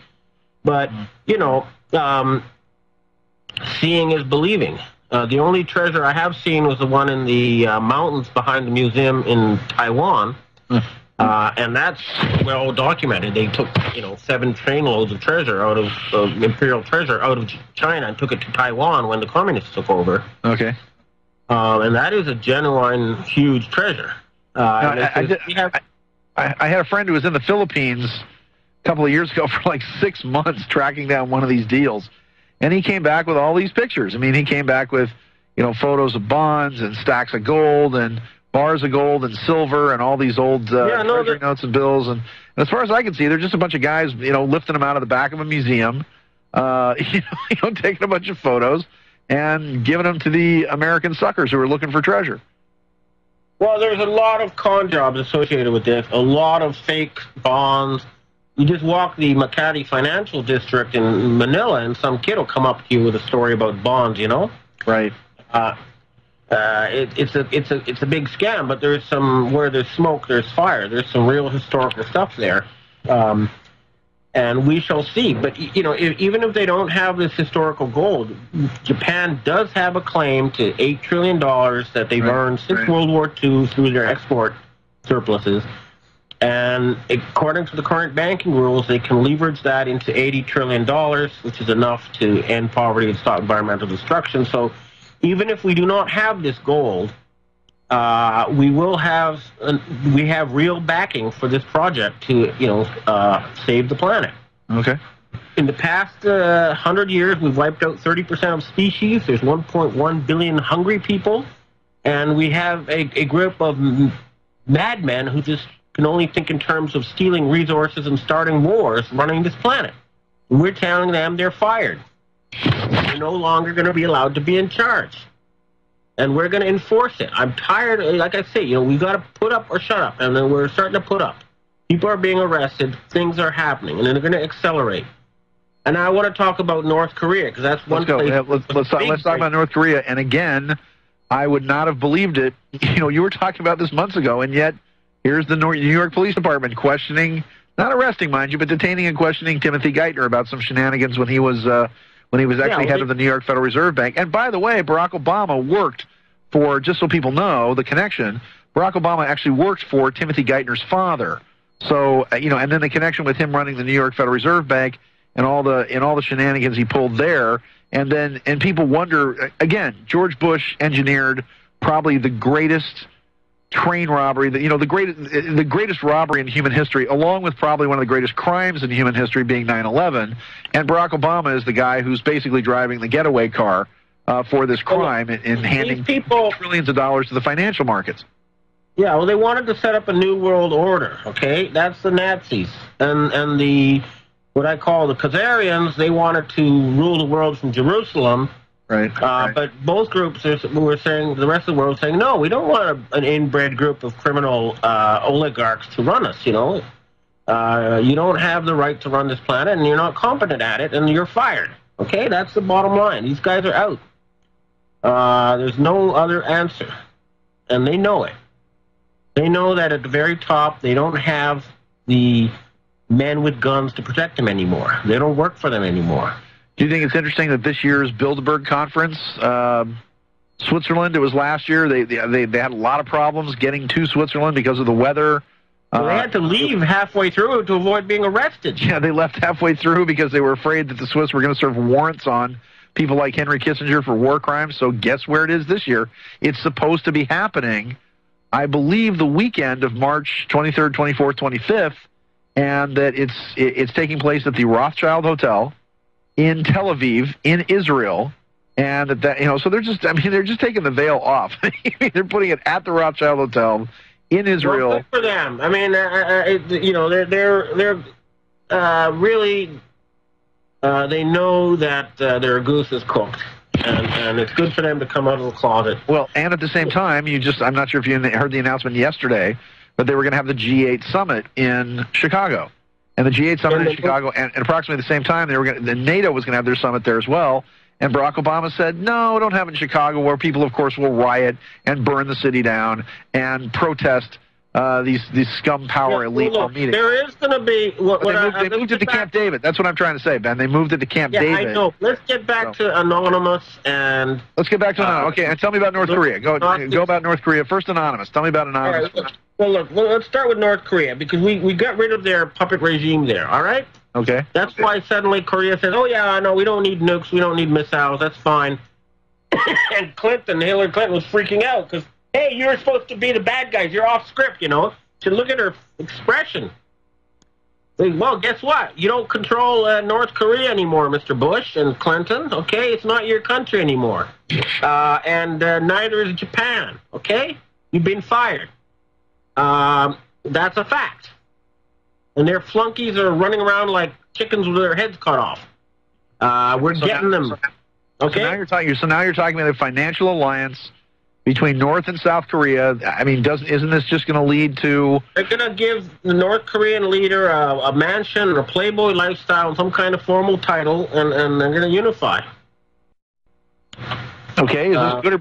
But, seeing is believing. The only treasure I have seen was the one in the mountains behind the museum in Taiwan. And that's well documented. They took, 7 trainloads of treasure imperial treasure out of China and took it to Taiwan when the communists took over. Okay. And that is a genuine, huge treasure. I had a friend who was in the Philippines a couple of years ago for like 6 months tracking down one of these deals. And he came back with all these pictures. I mean, he came back with, photos of bonds and stacks of gold and bars of gold and silver and all these old treasury notes and bills. And as far as I can see, they're just a bunch of guys, lifting them out of the back of a museum, taking a bunch of photos and giving them to the American suckers who are looking for treasure. Well, there's a lot of con jobs associated with this, a lot of fake bonds. You just walk the Makati Financial District in Manila, and some kid will come up to you with a story about bonds, Right. It's a big scam, but there's where there's smoke, there's fire. There's some real historical stuff there. And we shall see. But, even if they don't have this historical gold, Japan does have a claim to $8 trillion that they've earned since World War II through their export surpluses. And according to the current banking rules, they can leverage that into $80 trillion, which is enough to end poverty and stop environmental destruction. So even if we do not have this gold, we have real backing for this project to, save the planet. Okay. In the past 100 years, we've wiped out 30% of species. There's 1.1 billion hungry people. And we have a group of madmen who just can only think in terms of stealing resources and starting wars running this planet. And we're telling them they're fired. They're no longer going to be allowed to be in charge. And we're going to enforce it. I'm tired. Like I say, we've got to put up or shut up. And then we're starting to put up. People are being arrested. Things are happening. And they're going to accelerate. And I want to talk about North Korea, because that's one place. Yeah, let's talk about North Korea. And again, I would not have believed it. You were talking about this months ago, and yet here's the New York Police Department questioning, not arresting, mind you, but detaining and questioning Timothy Geithner about some shenanigans when he was actually head of the New York Federal Reserve Bank. And by the way, Barack Obama worked for, just so people know the connection, Barack Obama actually worked for Timothy Geithner's father. So, and then the connection with him running the New York Federal Reserve Bank and all the shenanigans he pulled there. And people wonder, again, George Bush engineered probably the greatest train robbery, the greatest robbery in human history, along with probably one of the greatest crimes in human history being 9/11. And Barack Obama is the guy who's basically driving the getaway car for this crime and handing people trillions of dollars to the financial markets. Yeah, well, they wanted to set up a new world order, okay? That's the Nazis. And the, what I call the Khazarians, they wanted to rule the world from Jerusalem. Right. But both groups were saying, the rest of the world saying, no, we don't want an inbred group of criminal oligarchs to run us, You don't have the right to run this planet, and you're not competent at it, and you're fired. Okay, that's the bottom line. These guys are out. There's no other answer. And they know it. They know that at the very top, they don't have the men with guns to protect them anymore. They don't work for them anymore. Do you think it's interesting that this year's Bilderberg conference, Switzerland, it was last year, they had a lot of problems getting to Switzerland because of the weather. Well, they had to leave halfway through to avoid being arrested. Yeah, they left halfway through because they were afraid that the Swiss were going to serve warrants on people like Henry Kissinger for war crimes. So guess where it is this year? It's supposed to be happening, I believe, the weekend of March 23rd, 24th, 25th, and that it's taking place at the Rothschild Hotel in Tel Aviv, in Israel, And so they're just taking the veil off. They're putting it at the Rothschild Hotel in Israel. Well, good for them. I mean, they're really, they know that their goose is cooked. And it's good for them to come out of the closet. Well, and at the same time, I'm not sure if you heard the announcement yesterday, but they were going to have the G8 summit in Chicago. And the G8 summit in Chicago, and at approximately the same time, the NATO was going to have their summit there as well. And Barack Obama said, no, don't have it in Chicago, where people, of course, will riot and burn the city down and protest these scum power elite meetings. There is going to be... They moved it to Camp David. That's what I'm trying to say, Ben. They moved it to Camp David. Yeah, I know. Let's get back to Anonymous and... Let's get back to Anonymous. Okay, and tell me about North Korea. Go about North Korea. First, Anonymous. Tell me about Anonymous. Right, look, let's start with North Korea, because we got rid of their puppet regime there, all right? Okay. That's why suddenly Korea says, oh, yeah, no, we don't need nukes, we don't need missiles, that's fine. And Hillary Clinton was freaking out, because, hey, you're supposed to be the bad guys, you're off script, So look at her expression. Well, guess what? You don't control North Korea anymore, Mr. Bush and Clinton, okay? It's not your country anymore. And neither is Japan, okay? You've been fired. That's a fact. And their flunkies are running around like chickens with their heads cut off. We're getting them. Okay? So now you're talking about a financial alliance between North and South Korea. I mean, isn't this just going to lead to... They're going to give the North Korean leader a mansion or a Playboy lifestyle, some kind of formal title, and they're going to unify. Okay,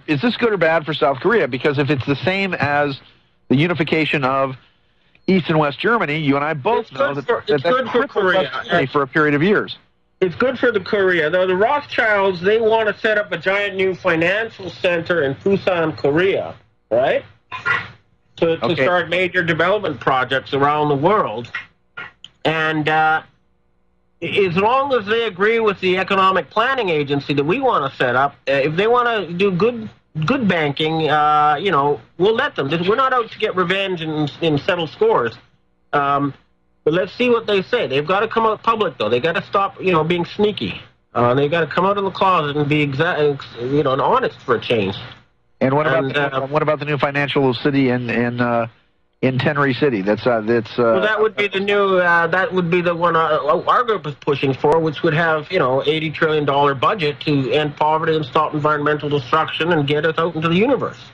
is this good or bad for South Korea? Because if it's the same as the unification of East and West Germany, you and I both know that's good for Korea for a period of years. It's good for the Korea. The Rothschilds, they want to set up a giant new financial center in Busan, Korea, right? To start major development projects around the world. And as long as they agree with the economic planning agency that we want to set up, if they want to do good banking, we'll let them. We're not out to get revenge and settle scores. But let's see what they say. They've got to come out public, though. They've got to stop, being sneaky. They've got to come out of the closet and be honest for a change. And what about the new financial city in Tenri City? Well, that would be the new. That would be the one our group is pushing for, which would have $80 trillion budget to end poverty and stop environmental destruction and get us out into the universe.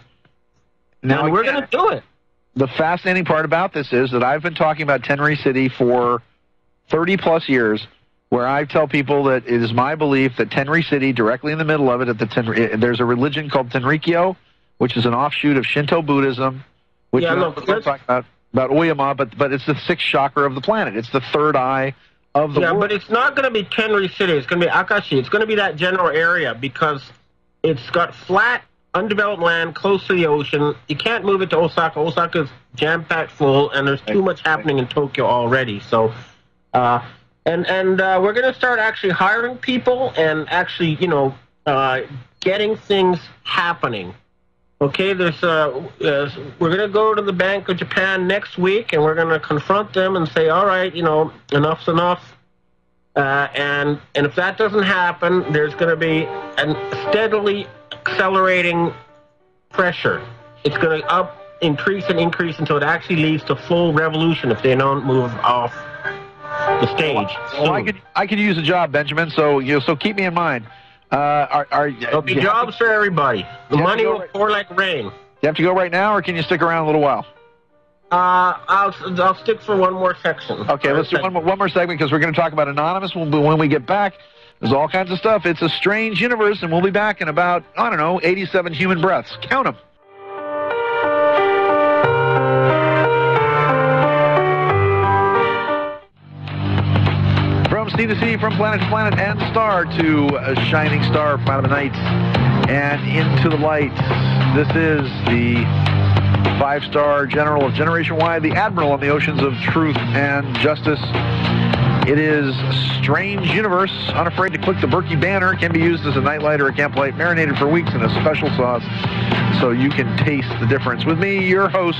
Now we're going to do it. The fascinating part about this is that I've been talking about Tenri City for 30-plus years, where I tell people that it is my belief that Tenri City, directly in the middle of it, there's a religion called Tenrikyo, which is an offshoot of Shinto Buddhism, which we're talking about Oyama, but it's the sixth chakra of the planet. It's the third eye of the world. Yeah, but it's not going to be Tenri City. It's going to be Akashi. It's going to be that general area because it's got flat, undeveloped land close to the ocean. You can't move it to Osaka. Osaka's jam-packed full, and there's too much happening in Tokyo already. So, we're going to start actually hiring people and actually, getting things happening. Okay, we're going to go to the Bank of Japan next week, and we're going to confront them and say, all right, enough's enough. And if that doesn't happen, there's going to be a steadily accelerating pressure. It's going to increase and increase until it actually leads to full revolution if they don't move off the stage. Well, I could use a job, Benjamin. So keep me in mind. There'll be jobs for everybody. The money will pour like rain. You have to go right now, or can you stick around a little while? I'll stick for one more section. Okay, let's do one more segment because we're going to talk about Anonymous when we get back. There's all kinds of stuff. It's a strange universe, and we'll be back in about, 87 human breaths. Count them. From sea to sea, from planet to planet, and star to a shining star from out of the night and into the light. This is the five-star general of Generation Y, the admiral on the oceans of truth and justice. It is a strange universe, unafraid to click the Berkey banner, can be used as a nightlight or a camplight, marinated for weeks in a special sauce so you can taste the difference. With me, your host.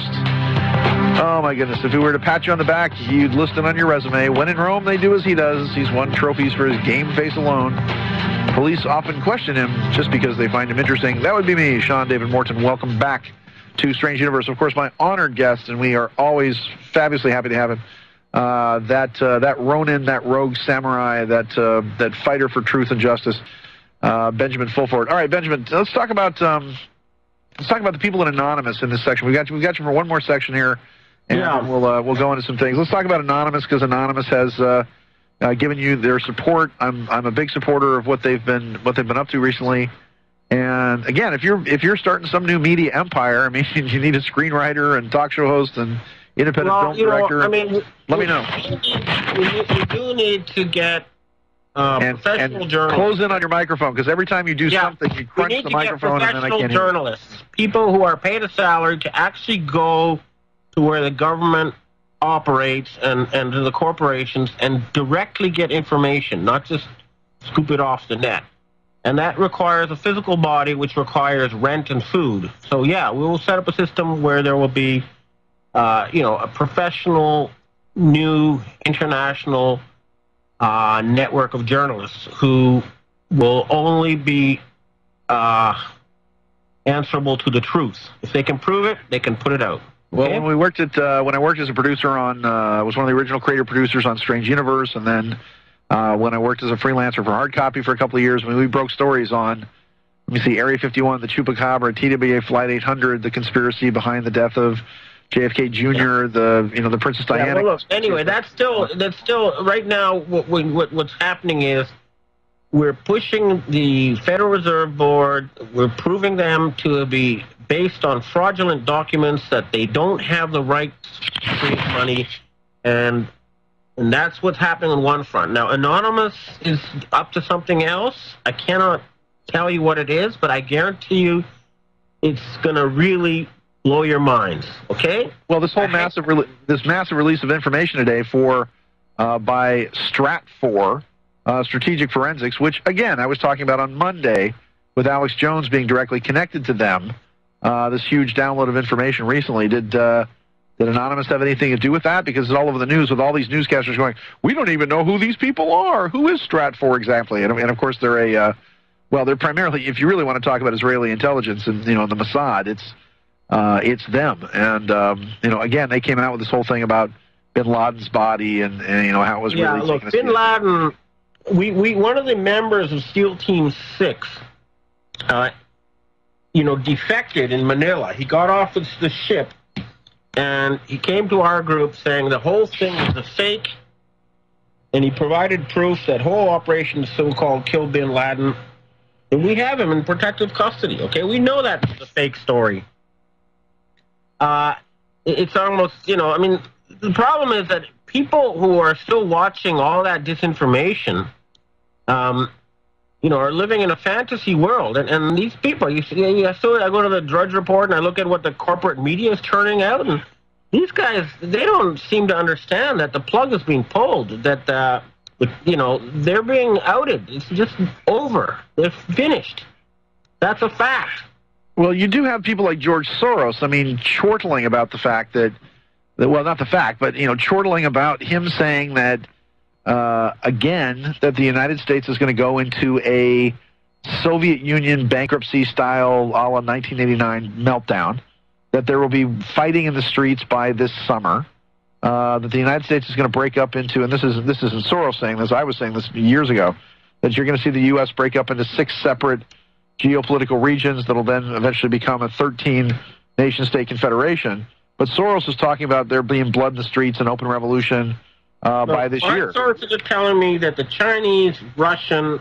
Oh my goodness, if we were to pat you on the back, you'd list it on your resume. When in Rome, they do as he does. He's won trophies for his game face alone. Police often question him just because they find him interesting. That would be me, Sean David Morton. Welcome back to Strange Universe. Of course, my honored guest, and we are always fabulously happy to have him, that Ronin, that rogue samurai, that fighter for truth and justice, Benjamin Fulford. All right, Benjamin, let's talk about the people in Anonymous in this section. We got you for one more section here, and then we'll go into some things. Let's talk about Anonymous, because Anonymous has given you their support. I'm a big supporter of what they've been up to recently. And again, if you're starting some new media empire, I mean, you need a screenwriter and talk show host and independent film director. I mean, let me know. We do need to get professional journalists. Close in on your microphone, because every time you do something, you crunch the microphone, and then I can't hear. We need to get professional journalists, people who are paid a salary to actually go to where the government operates and to the corporations and directly get information, not just scoop it off the net. And that requires a physical body, which requires rent and food. So yeah, we will set up a system where there will be, a professional, new, international network of journalists who will only be answerable to the truth. If they can prove it, they can put it out. Well, when I worked as a producer on, I was one of the original creative producers on Strange Universe, and then when I worked as a freelancer for Hard Copy for a couple of years, we broke stories on, let me see, Area 51, the Chupacabra, TWA Flight 800, the conspiracy behind the death of JFK Jr., the Princess Diana. Well, look, anyway, that's still right now. What's happening is we're pushing the Federal Reserve Board. We're proving them to be based on fraudulent documents, that they don't have the right to create money, and that's what's happening on one front. Now, Anonymous is up to something else. I cannot tell you what it is, but I guarantee you it's going to really blow your minds, okay? Well, this whole massive release of information today by Stratfor, Strategic Forensics, which, again, I was talking about on Monday with Alex Jones being directly connected to them, this huge download of information recently. Did Anonymous have anything to do with that? Because it's all over the news with all these newscasters going, we don't even know who these people are. Who is Stratfor exactly? And of course, they're they're primarily, if you really want to talk about Israeli intelligence and, the Mossad, it's them. And, again, they came out with this whole thing about bin Laden's body and how it was really... Yeah, look, bin Laden, one of the members of SEAL Team 6, defected in Manila. He got off the ship, and he came to our group saying the whole thing was a fake, and he provided proof that whole operation, so-called Kill Bin Laden, and we have him in protective custody, okay? We know that's a fake story. It's almost, the problem is that people who are still watching all that disinformation, are living in a fantasy world. And these people, I go to the Drudge Report and I look at what the corporate media is turning out, and these guys, they don't seem to understand that the plug is being pulled, that, they're being outed. It's just over. They're finished. That's a fact. Well, you do have people like George Soros, chortling about the fact that well, not the fact, but, chortling about him saying that, again, that the United States is going to go into a Soviet Union bankruptcy-style a la 1989 meltdown, that there will be fighting in the streets by this summer, that the United States is going to break up into, and this isn't Soros saying this, I was saying this years ago, that you're going to see the U.S. break up into 6 separate geopolitical regions that will then eventually become a 13-nation-state confederation. But Soros is talking about there being blood in the streets and open revolution by this year. Sources are telling me that the Chinese, Russian,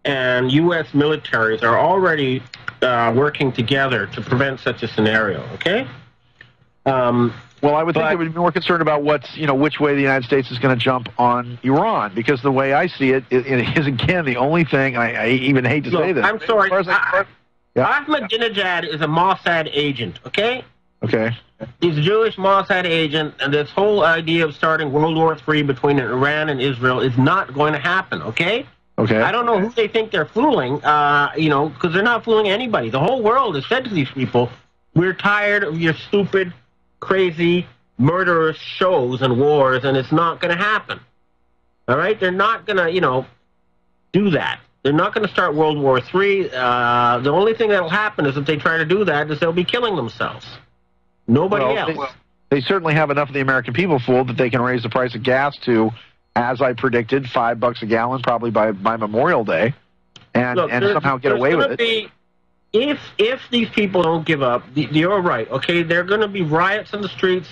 and U.S. militaries are already working together to prevent such a scenario, okay? Well, I would think they would be more concerned about which way the United States is going to jump on Iran, because the way I see it is again, the only thing, I even hate to say this. I'm sorry. Ahmadinejad is a Mossad agent, okay? Okay. He's a Jewish Mossad agent, and this whole idea of starting World War III between Iran and Israel is not going to happen, okay? Okay. I don't know who they think they're fooling, because they're not fooling anybody. The whole world has said to these people, we're tired of your stupid, crazy, murderous shows and wars, and it's not going to happen. All right? They're not going to, do that. They're not going to start World War III. The only thing that will happen is if they try to do that is they'll be killing themselves. Nobody else. They certainly have enough of the American people fooled that they can raise the price of gas to, as I predicted, $5 a gallon probably by Memorial Day, and somehow get away with it. If these people don't give up, you're right, okay? There are going to be riots in the streets.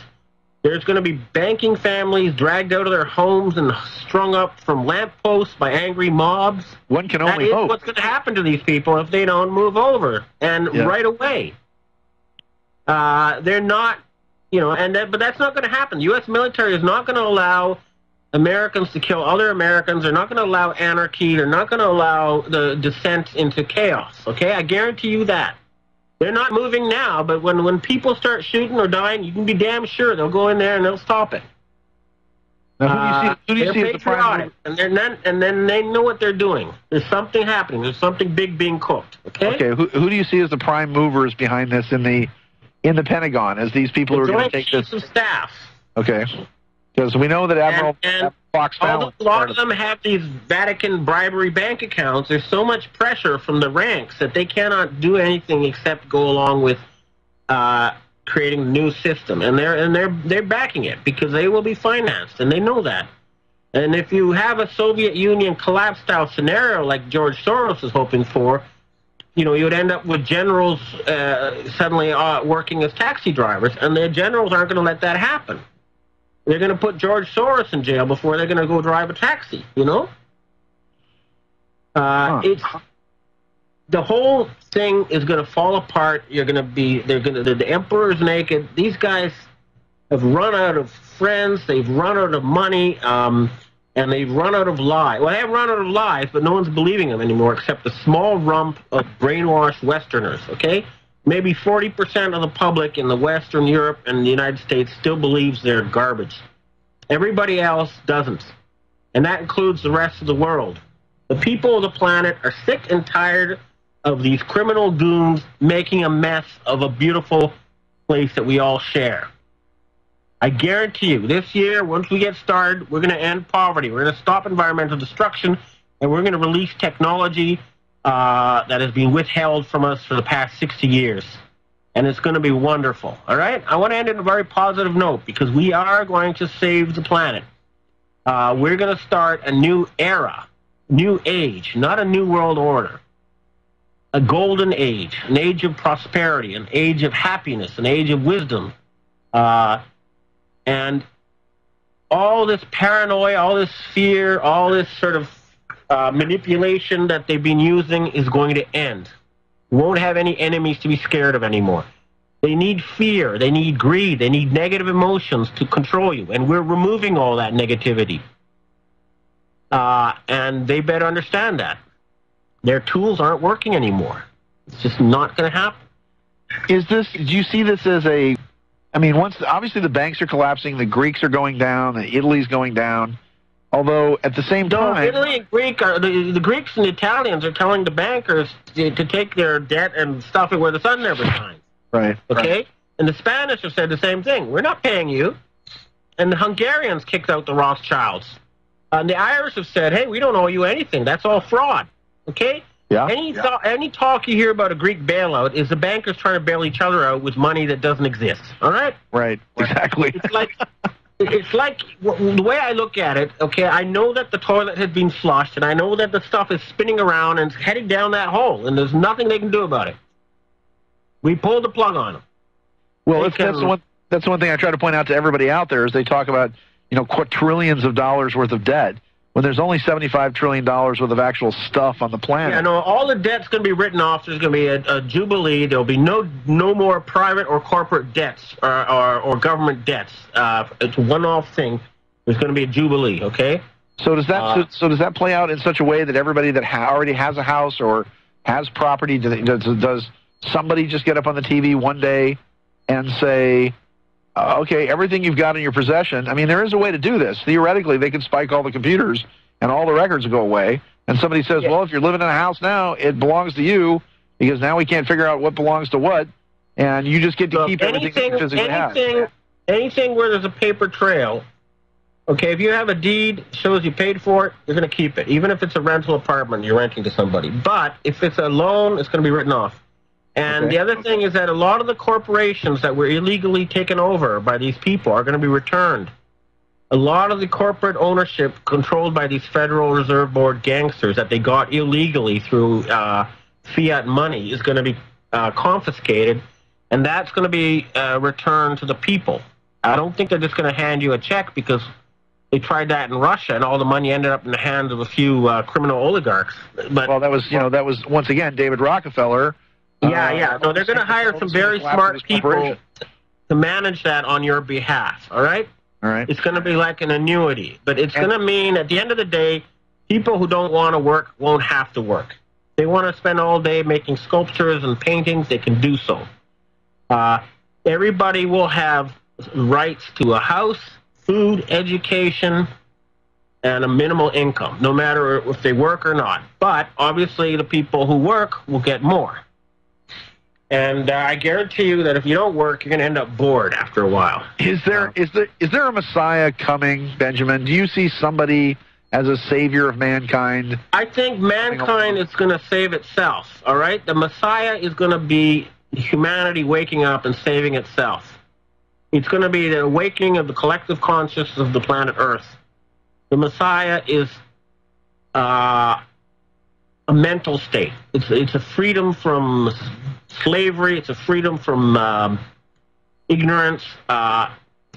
There's going to be banking families dragged out of their homes and strung up from lampposts by angry mobs. One can only hope. That is what's going to happen to these people if they don't move over, and right away. They're not, but that's not going to happen. The U.S. military is not going to allow Americans to kill other Americans. They're not going to allow anarchy. They're not going to allow the descent into chaos, okay? I guarantee you that. They're not moving now, but when people start shooting or dying, you can be damn sure they'll go in there and they'll stop it. Now, who do you see as the prime? And then they know what they're doing. There's something happening. There's something big being cooked, okay? Okay, who do you see as the prime movers behind this in the Pentagon, as these people who are going to take this? Joint Chiefs of Staff. Okay. Because we know that Admiral Fox Fallon... A lot of them have these Vatican bribery bank accounts. There's so much pressure from the ranks that they cannot do anything except go along with creating a new system. And they're backing it because they will be financed, and they know that. And if you have a Soviet Union collapse-style scenario like George Soros is hoping for, you would end up with generals suddenly working as taxi drivers, and the generals aren't going to let that happen. They're going to put George Soros in jail before they're going to go drive a taxi, It's the whole thing is going to fall apart. The emperor's naked. These guys have run out of friends. They've run out of money, and they've run out of lies. Well, they have run out of lies, but no one's believing them anymore except a small rump of brainwashed Westerners, okay? Maybe 40% of the public in the Western Europe and the United States still believes they're garbage. Everybody else doesn't. And that includes the rest of the world. The people of the planet are sick and tired of these criminal goons making a mess of a beautiful place that we all share. I guarantee you, this year, once we get started, we're going to end poverty. We're going to stop environmental destruction, and we're going to release technology that has been withheld from us for the past 60 years. And it's going to be wonderful, all right? I want to end on a very positive note because we are going to save the planet. We're going to start a new era, new age, not a new world order. A golden age, an age of prosperity, an age of happiness, an age of wisdom. And all this paranoia, all this fear, all this sort of manipulation that they've been using is going to end. You won't have any enemies to be scared of anymore. They need fear, they need greed, they need negative emotions to control you, and we're removing all that negativity. And they better understand that. Their tools aren't working anymore. It's just not going to happen. Do you see this as obviously the banks are collapsing, the Greeks are going down, the Italy's going down. Although, at the same time... No, Italy and the Greeks and the Italians are telling the bankers to take their debt and stuff it where the sun never shines. Right. Okay? Right. And the Spanish have said the same thing. We're not paying you. And the Hungarians kicked out the Rothschilds. And the Irish have said, hey, we don't owe you anything. That's all fraud. Okay? Yeah. Any talk you hear about a Greek bailout is the bankers trying to bail each other out with money that doesn't exist. All right? Right. Exactly. It's like the way I look at it, okay, I know that the toilet has been flushed, and I know that the stuff is spinning around and it's heading down that hole, and there's nothing they can do about it. We pulled the plug on them. Well, that's the one thing I try to point out to everybody out there is they talk about, quadrillions of dollars worth of debt when there's only $75 trillion worth of actual stuff on the planet. Yeah, no, all the debt's going to be written off. There's going to be a jubilee. There'll be no more private or corporate debts or government debts. It's a one-off thing. There's going to be a jubilee, okay? So does that play out in such a way that everybody that already has a house or has property, does somebody just get up on the TV one day and say, okay, everything you've got in your possession, there is a way to do this. Theoretically, they could spike all the computers and all the records will go away. And somebody says, well, if you're living in a house now, it belongs to you because now we can't figure out what belongs to what. And you just get to keep everything that you physically have. Anything where there's a paper trail Okay, if you have a deed, shows you paid for it, you're going to keep it. Even if it's a rental apartment you're renting to somebody. But if it's a loan, it's going to be written off. And the other thing is that a lot of the corporations that were illegally taken over by these people are going to be returned. A lot of the corporate ownership controlled by these Federal Reserve Board gangsters that they got illegally through fiat money is going to be confiscated, and that's going to be returned to the people. I don't think they're just going to hand you a check, because they tried that in Russia, and all the money ended up in the hands of a few criminal oligarchs. But well, that was once again David Rockefeller. Yeah. No, they're going to hire some very smart people to manage that on your behalf. All right. All right. It's going to be like an annuity, but it's going to mean at the end of the day, people who don't want to work won't have to work. They want to spend all day making sculptures and paintings, they can do so. Everybody will have rights to a house, food, education, and a minimal income, no matter if they work or not. But obviously the people who work will get more. And I guarantee you that if you don't work, you're going to end up bored after a while. Is there a Messiah coming, Benjamin? Do you see somebody as a savior of mankind? I think mankind is going to save itself, all right? The Messiah is going to be humanity waking up and saving itself. It's going to be the awakening of the collective consciousness of the planet Earth. The Messiah is a mental state. It's a freedom from slavery. It's a freedom from ignorance,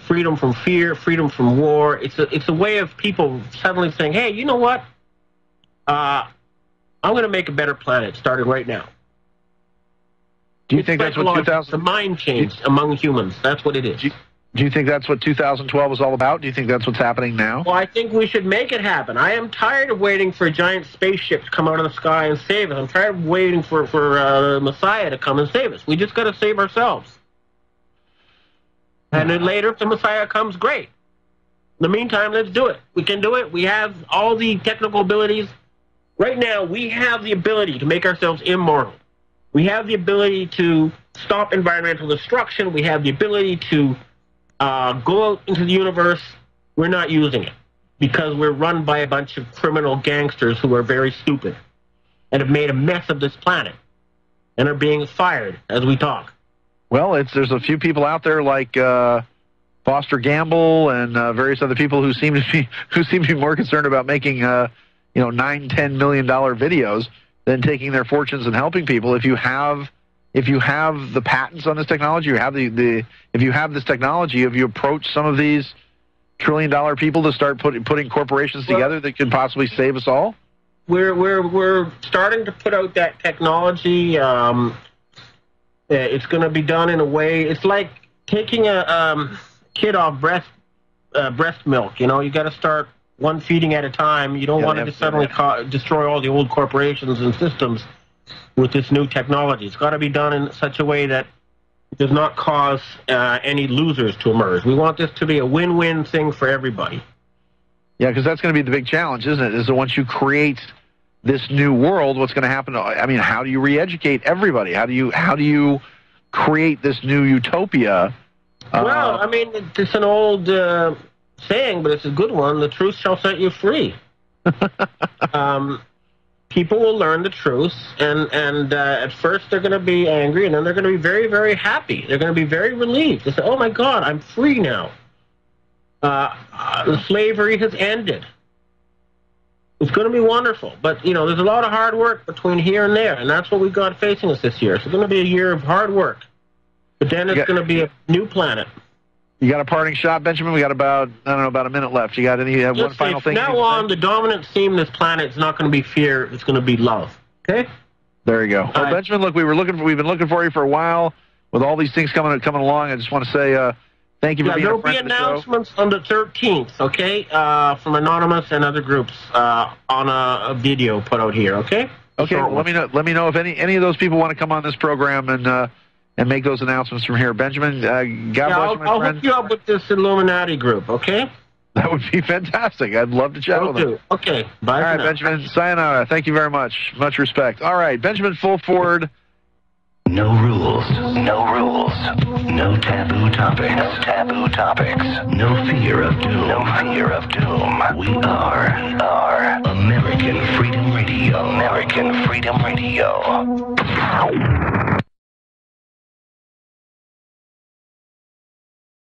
freedom from fear, freedom from war. It's a way of people suddenly saying, hey, you know what? I'm going to make a better planet starting right now. Do you think that's what 2000? The mind change among humans. That's what it is. Do you think that's what 2012 was all about? Do you think that's what's happening now? Well, I think we should make it happen. I am tired of waiting for a giant spaceship to come out of the sky and save us. I'm tired of waiting for the Messiah to come and save us. We just got to save ourselves. And then later, if the Messiah comes, great. In the meantime, let's do it. We can do it. We have all the technical abilities. Right now, we have the ability to make ourselves immortal. We have the ability to stop environmental destruction. We have the ability to go out into the universe. We're not using it because we're run by a bunch of criminal gangsters who are very stupid and have made a mess of this planet and are being fired as we talk. Well, there's a few people out there like Foster Gamble and various other people who seem to be more concerned about making $9-10 million videos than taking their fortunes and helping people. If you have the patents on this technology, if you have this technology, if you approach some of these trillion-dollar people to start putting corporations together that could possibly save us all? We're starting to put out that technology. It's going to be done in a way. It's like taking a kid off breast milk. You know, you got to start one feeding at a time. You don't want to just suddenly destroy all the old corporations and systems with this new technology. It's got to be done in such a way that it does not cause any losers to emerge. We want this to be a win-win thing for everybody. Yeah, because that's going to be the big challenge, isn't it? Is that once you create this new world, what's going to happen? I mean, how do you re-educate everybody? How do you create this new utopia? Well, I mean, it's an old saying, but it's a good one. The truth shall set you free. People will learn the truth, and at first they're going to be angry, and then they're going to be very, very happy. They're going to be very relieved. They say, oh, my God, I'm free now. The slavery has ended. It's going to be wonderful. But, you know, there's a lot of hard work between here and there, and that's what we've got facing us this year. It's going to be a year of hard work. But then it's going to be a new planet. You got a parting shot, Benjamin? We got about a minute left. You got any one final thing? From now on, the dominant theme of this planet is not going to be fear. It's going to be love. Okay? There you go. Well, Benjamin, look, we've been looking for you for a while with all these things coming along. I just want to say thank you for being a friend of the show. There'll be announcements on the 13th, okay, from Anonymous and other groups on a video put out here, okay? Okay, well, let me know if any of those people want to come on this program and make those announcements from here. Benjamin, God bless you, my friend. I'll hook you up with this Illuminati group, okay? That would be fantastic. I'd love to chat with you. Okay, bye. All right, Benjamin, sayonara. Thank you very much. Much respect. All right, Benjamin Fulford. No rules. No rules. No taboo topics. No taboo topics. No fear of doom. No fear of doom. We are American Freedom Radio. American Freedom Radio.